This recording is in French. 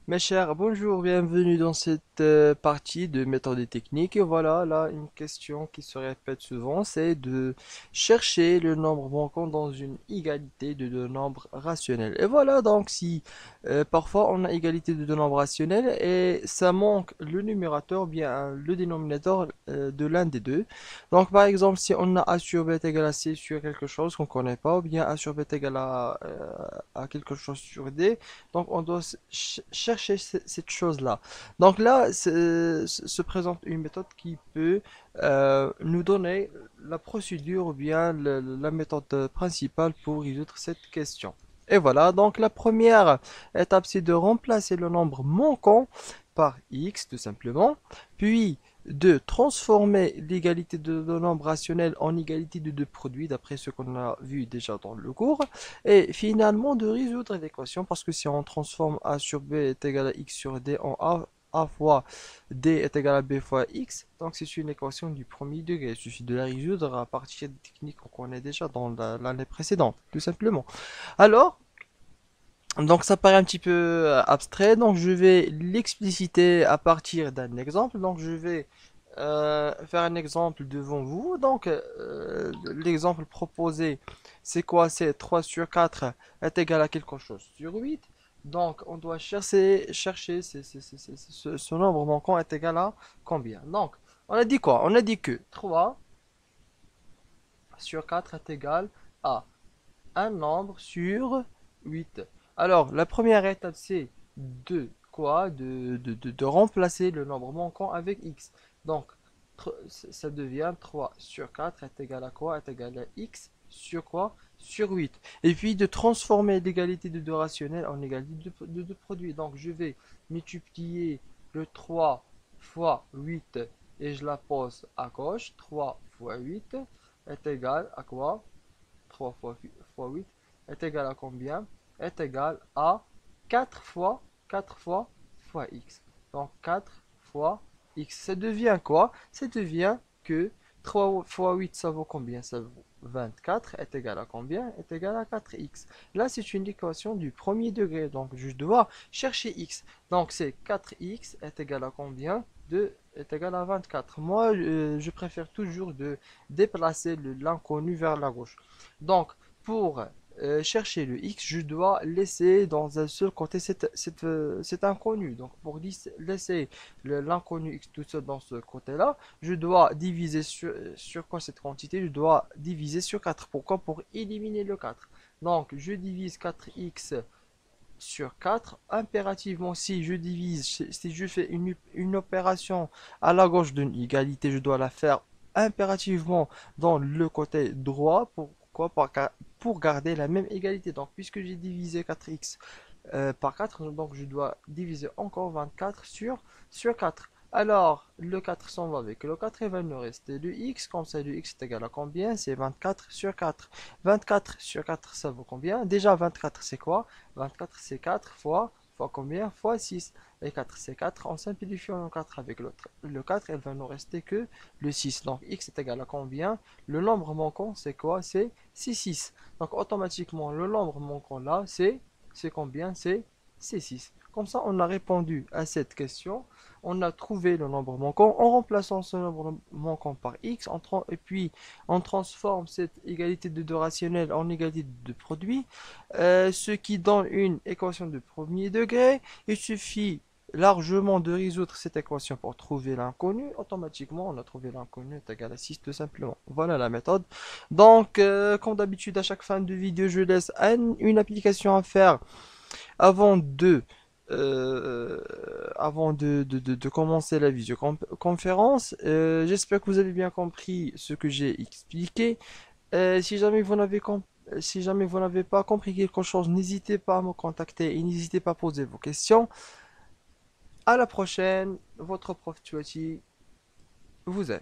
Mes chers, bonjour, bienvenue dans cette partie de méthode et technique. Et voilà, là, une question qui se répète souvent, c'est de chercher le nombre manquant dans une égalité de deux nombres rationnels. Et voilà, donc si parfois on a égalité de deux nombres rationnels et ça manque le numérateur, ou bien le dénominateur de l'un des deux. Donc par exemple, si on a a sur b est égal à c sur quelque chose qu'on ne connaît pas, ou bien a sur b est égal à quelque chose sur d. Donc, on doit chercher cette chose-là. Donc là, se présente une méthode qui peut nous donner la procédure ou bien la méthode principale pour résoudre cette question. Et voilà, donc la première étape, c'est de remplacer le nombre manquant par x, tout simplement. Puis, de transformer l'égalité de deux nombres rationnels en égalité de deux produits, d'après ce qu'on a vu déjà dans le cours. Et finalement, de résoudre l'équation, parce que si on transforme a sur b est égal à x sur d en a fois d est égal à b fois x, donc c'est une équation du premier degré. Il suffit de la résoudre à partir des techniques qu'on connaît déjà dans l'année précédente, tout simplement. Alors, donc ça paraît un petit peu abstrait, donc je vais l'expliciter à partir d'un exemple. Donc je vais faire un exemple devant vous. Donc l'exemple proposé, c'est quoi? C'est 3 sur 4 est égal à quelque chose sur 8. Donc on doit chercher ce nombre manquant est égal à combien? Donc on a dit quoi? On a dit que 3 sur 4 est égal à un nombre sur 8. Alors, la première étape, c'est de quoi? De remplacer le nombre manquant avec x. Donc, ça devient 3 sur 4 est égal à quoi? Est égal à x sur quoi? Sur 8. Et puis de transformer l'égalité de deux rationnels en égalité de deux produits. Donc, je vais multiplier le 3 fois 8 et je la pose à gauche. 3 fois 8 est égal à quoi? 3 fois 8 est égal à combien? Est égal à 4 fois x. Donc 4 fois x. Ça devient quoi? Ça devient que 3 fois 8, ça vaut combien? Ça vaut 24 est égal à combien? Est égal à 4x. Là, c'est une équation du premier degré. Donc, je dois chercher x. Donc, c'est 4x est égal à combien? 2 est égal à 24. Moi, je préfère toujours de déplacer l'inconnu vers la gauche. Donc, pour chercher le x, je dois laisser dans un seul côté cet inconnu. Donc, pour laisser l'inconnu x tout seul dans ce côté-là, je dois diviser sur quoi cette quantité? Je dois diviser sur 4. Pourquoi? Pour éliminer le 4. Donc, je divise 4x sur 4. Impérativement, si je fais une opération à la gauche d'une égalité, je dois la faire impérativement dans le côté droit. Pourquoi? Pour garder la même égalité. Donc, puisque j'ai divisé 4x par 4, donc je dois diviser encore 24 sur 4. Alors, le 4 s'en va avec le 4, il va nous rester le x. Comme ça, le x est égal à combien? C'est 24 sur 4. 24 sur 4, ça vaut combien? Déjà, 24, c'est quoi? 24, c'est 4 fois combien? Fois 6. Et 4, c'est 4. En simplifiant le 4 avec le 4, il va nous rester que le 6. Donc, x est égal à combien? Le nombre manquant, c'est quoi? C'est 6. Donc, automatiquement, le nombre manquant là, c'est combien? C'est 6. Comme ça, on a répondu à cette question. On a trouvé le nombre manquant en remplaçant ce nombre manquant par x. Et puis, on transforme cette égalité de deux rationnels en égalité de deux produits. Ce qui donne une équation de premier degré. Il suffit largement de résoudre cette équation pour trouver l'inconnu. Automatiquement, on a trouvé l'inconnu est égal à 6 tout simplement. Voilà la méthode. Donc, comme d'habitude, à chaque fin de vidéo, je laisse une application à faire avant euh, avant de commencer la visioconférence. J'espère que vous avez bien compris ce que j'ai expliqué. Si jamais si jamais vous n'avez pas compris quelque chose, n'hésitez pas à me contacter et n'hésitez pas à poser vos questions. À la prochaine, votre prof Tuati vous aime.